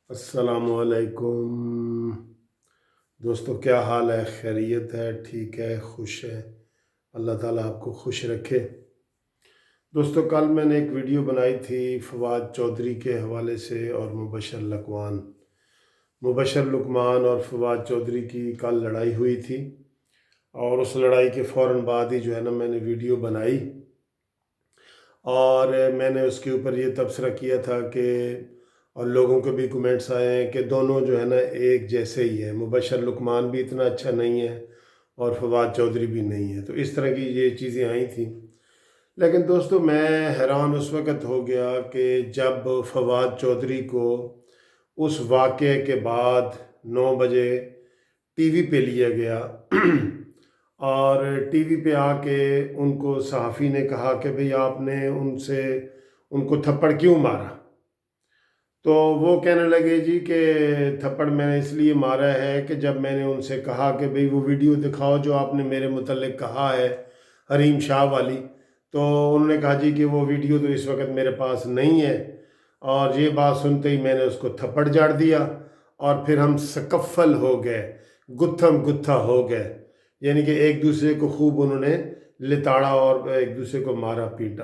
अस्सलामुअलैकुम दोस्तों, क्या हाल है? खैरियत है? ठीक है? खुश है? अल्लाह ताला आपको खुश रखे। दोस्तों, कल मैंने एक वीडियो बनाई थी फवाद चौधरी के हवाले से और मुबशर लुकमान और फवाद चौधरी की कल लड़ाई हुई थी। और उस लड़ाई के फ़ौरन बाद ही जो है ना मैंने वीडियो बनाई और मैंने उसके ऊपर ये तबसरा किया था कि और लोगों के भी कमेंट्स आए हैं कि दोनों जो है ना एक जैसे ही हैं। मुबशर लुकमान भी इतना अच्छा नहीं है और फवाद चौधरी भी नहीं है। तो इस तरह की ये चीज़ें आई थी। लेकिन दोस्तों, मैं हैरान उस वक़्त हो गया कि जब फवाद चौधरी को उस वाक़े के बाद 9 बजे टीवी पे लिया गया और टीवी पे आके उनको सहाफ़ी ने कहा कि भई आपने उनको थप्पड़ क्यों मारा? तो वो कहने लगे जी कि थप्पड़ मैंने इसलिए मारा है कि जब मैंने उनसे कहा कि भई वो वीडियो दिखाओ जो आपने मेरे मुतल्लिक़ कहा है, हरीम शाह वाली। तो उन्होंने कहा जी कि वो वीडियो तो इस वक्त मेरे पास नहीं है। और ये बात सुनते ही मैंने उसको थप्पड़ झाड़ दिया और फिर हम सकफ़ल हो गए, गुत्थम गुत्था हो गए। यानी कि एक दूसरे को खूब उन्होंने लिताड़ा और एक दूसरे को मारा पीटा।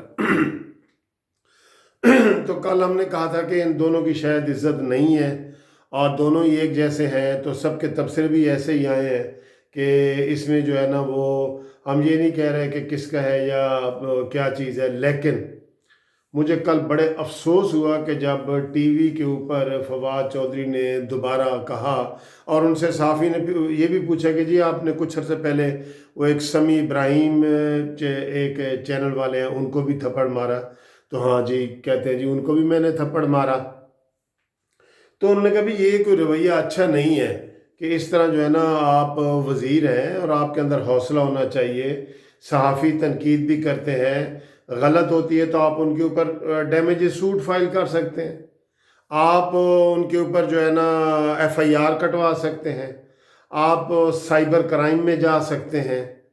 तो कल हमने कहा था कि इन दोनों की शायद इज़्ज़त नहीं है और दोनों ही एक जैसे हैं। तो सबके तबसरे भी ऐसे ही आए हैं कि इसमें जो है ना वो हम ये नहीं कह रहे कि किसका है या क्या चीज़ है। लेकिन मुझे कल बड़े अफसोस हुआ कि जब टीवी के ऊपर फवाद चौधरी ने दोबारा कहा और उनसे साफ़ी ने ये भी पूछा कि जी आपने कुछ अर्से पहले वो एक समी इब्राहिम एक चैनल वाले हैं उनको भी थप्पड़ मारा। तो हाँ जी, कहते हैं जी उनको भी मैंने थप्पड़ मारा। तो उन्होंने कहा भी ये कोई रवैया अच्छा नहीं है कि इस तरह जो है ना आप वज़ीर हैं और आपके अंदर हौसला होना चाहिए। सहाफ़ी तनकीद भी करते हैं, गलत होती है तो आप उनके ऊपर डैमेजेस सूट फाइल कर सकते हैं। आप उनके ऊपर जो है ना एफआईआर कटवा सकते हैं। आप साइबर क्राइम में जा सकते हैं।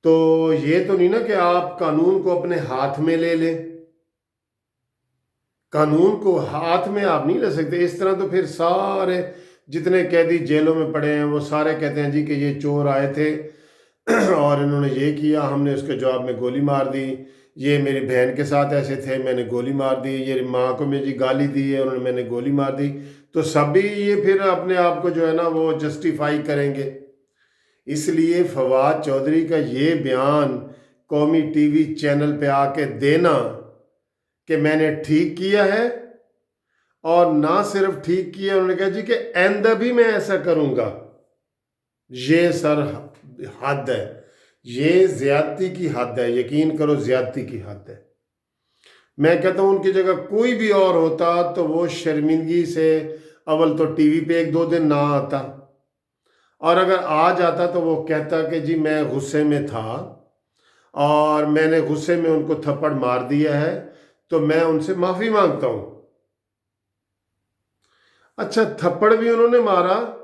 तो ये तो नहीं ना कि आप कानून को अपने हाथ में ले लें। कानून को हाथ में आप नहीं ले सकते। इस तरह तो फिर सारे जितने कैदी जेलों में पड़े हैं वो सारे कहते हैं जी कि ये चोर आए थे और इन्होंने ये किया, हमने उसके जवाब में गोली मार दी। ये मेरी बहन के साथ ऐसे थे, मैंने गोली मार दी। ये माँ को मेरी गाली दी है, उन्होंने मैंने गोली मार दी। तो सभी ये फिर अपने आप को जो है ना वो जस्टिफाई करेंगे। इसलिए फवाद चौधरी का ये बयान कौमी टीवी चैनल पे आके देना कि मैंने ठीक किया है और ना सिर्फ ठीक किया, उन्होंने कहा जी कि आइंदा भी मैं ऐसा करूंगा, ये सर हद है। ये ज्यादती की हद है, यकीन करो ज्यादती की हद है। मैं कहता हूं उनकी जगह कोई भी और होता तो वो शर्मिंदगी से अव्वल तो टीवी पे 1-2 दिन ना आता और अगर आ जाता तो वो कहता कि जी मैं गुस्से में था और मैंने गुस्से में उनको थप्पड़ मार दिया है, तो मैं उनसे माफ़ी मांगता हूं। अच्छा, थप्पड़ भी उन्होंने मारा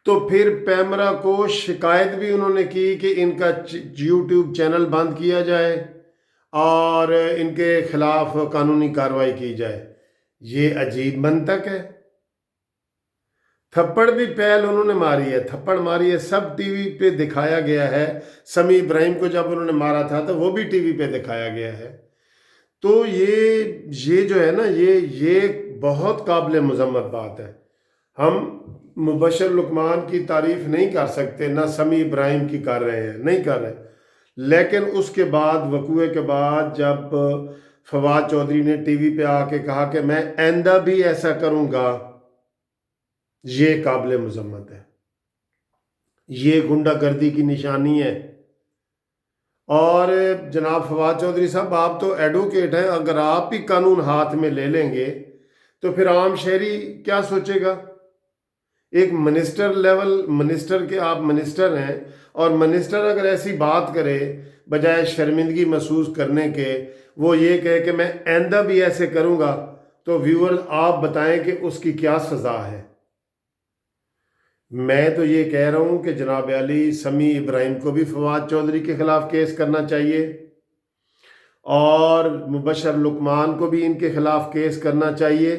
तो फिर पैमरा को शिकायत भी उन्होंने की कि इनका यूट्यूब चैनल बंद किया जाए और इनके खिलाफ कानूनी कार्रवाई की जाए। ये अजीब मंतक है। थप्पड़ भी पहल उन्होंने मारी है, थप्पड़ मारी है, सब टीवी पे दिखाया गया है। समी इब्राहिम को जब उन्होंने मारा था तो वो भी टीवी पे दिखाया गया है। तो ये जो है ना ये बहुत काबिल मजम्मत बात है। हम मुबशर लुकमान की तारीफ नहीं कर सकते, ना समी इब्राहिम की कर रहे हैं, नहीं कर रहे। लेकिन उसके बाद वकूए के बाद जब फवाद चौधरी ने टीवी पे आके कहा कि मैं आइंदा भी ऐसा करूंगा, ये काबिल मजम्मत है। ये गुंडागर्दी की निशानी है। और जनाब फवाद चौधरी साहब, आप तो एडवोकेट हैं, अगर आप भी कानून हाथ में ले लेंगे तो फिर आम शहरी क्या सोचेगा? एक मिनिस्टर लेवल, मिनिस्टर के आप मिनिस्टर हैं और मिनिस्टर अगर ऐसी बात करे बजाय शर्मिंदगी महसूस करने के, वो ये कहे कि मैं आइंदा भी ऐसे करूंगा, तो व्यूअर आप बताएं कि उसकी क्या सज़ा है। मैं तो ये कह रहा हूँ कि जनाब अली समी इब्राहिम को भी फवाद चौधरी के खिलाफ केस करना चाहिए और मुबशर लुकमान को भी इनके खिलाफ केस करना चाहिए।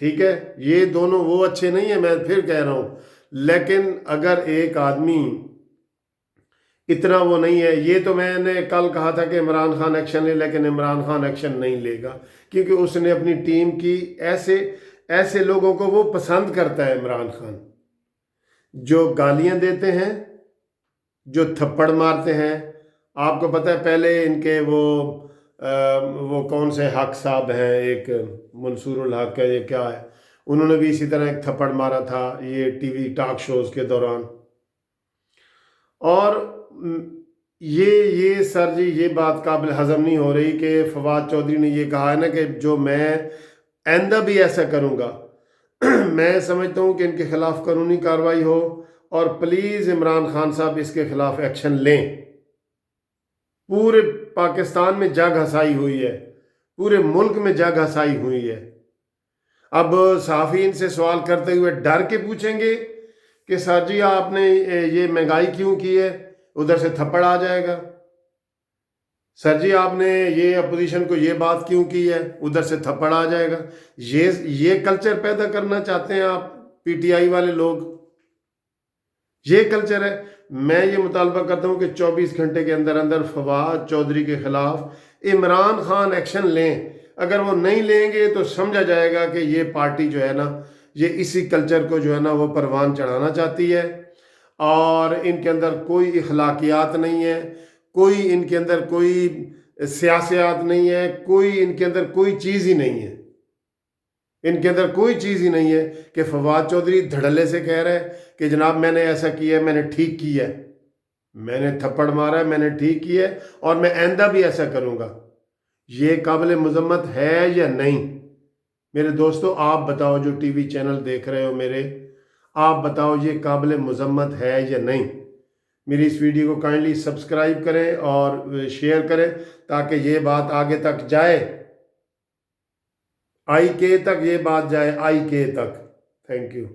ٹھیک ہے، یہ دونوں وہ اچھے نہیں ہیں، میں پھر کہہ رہا ہوں، لیکن اگر ایک آدمی اتنا وہ نہیں ہے، یہ تو میں نے کل کہا تھا کہ عمران خان ایکشن لے، لیکن عمران خان ایکشن نہیں لے گا، کیونکہ اس نے اپنی ٹیم کی ایسے لوگوں کو وہ پسند کرتا ہے عمران خان، جو گالیاں دیتے ہیں، جو تھپڑ مارتے ہیں۔ آپ کو پتہ ہے پہلے ان کے وہ کون سے حق صاحب ہیں، ایک منصور الحق ہے، یہ کیا ہے، انہوں نے بھی اسی طرح ایک تھپڑ مارا تھا یہ ٹی وی ٹاک شوز کے دوران۔ اور یہ سر جی، یہ بات قابل ہضم نہیں ہو رہی کہ فواد چودھری نے یہ کہا ہے نا کہ جو میں آئندہ بھی ایسا کروں گا۔ میں سمجھتا ہوں کہ ان کے خلاف قانونی کارروائی ہو، اور پلیز عمران خان صاحب اس کے خلاف ایکشن لیں۔ پورے پاکستان میں جگ ہسائی ہوئی ہے، پورے ملک میں جگ ہسائی ہوئی ہے۔ اب صحافین سے سوال کرتے ہوئے ڈر کے پوچھیں گے کہ سر جی آپ نے یہ مہنگائی کیوں کی ہے، ادھر سے تھپڑ آ جائے گا۔ سر جی آپ نے یہ اپوزیشن کو یہ بات کیوں کی ہے، ادھر سے تھپڑ آ جائے گا۔ یہ کلچر پیدا کرنا چاہتے ہیں آپ پی ٹی آئی والے لوگ، یہ کلچر ہے۔ میں یہ مطالبہ کرتا ہوں کہ 24 گھنٹے کے اندر اندر فواد چودھری کے خلاف عمران خان ایکشن لیں۔ اگر وہ نہیں لیں گے تو سمجھا جائے گا کہ یہ پارٹی جو ہے نا، یہ اسی کلچر کو جو ہے نا وہ پروان چڑھانا چاہتی ہے، اور ان کے اندر کوئی اخلاقیات نہیں ہے، کوئی ان کے اندر کوئی سیاسیات نہیں ہے، کوئی ان کے اندر کوئی چیز ہی نہیں ہے، ان کے اندر کوئی چیز ہی نہیں ہے کہ فواد چودھری دھڑلے سے کہہ رہے ہیں کہ جناب میں نے ایسا کیا ہے، میں نے ٹھیک کیا ہے، میں نے تھپڑ مارا ہے، میں نے ٹھیک کیا ہے، اور میں آئندہ بھی ایسا کروں گا۔ یہ قابل مذمت ہے یا نہیں؟ میرے دوستو آپ بتاؤ، جو ٹی وی چینل دیکھ رہے ہو میرے، آپ بتاؤ یہ قابل مذمت ہے یا نہیں؟ میری اس ویڈیو کو کائنڈلی سبسکرائب کریں اور شیئر کریں تاکہ یہ بات آگے تک جائے، آئی کے تک یہ بات جائے، آئی کے تک۔ Thank you.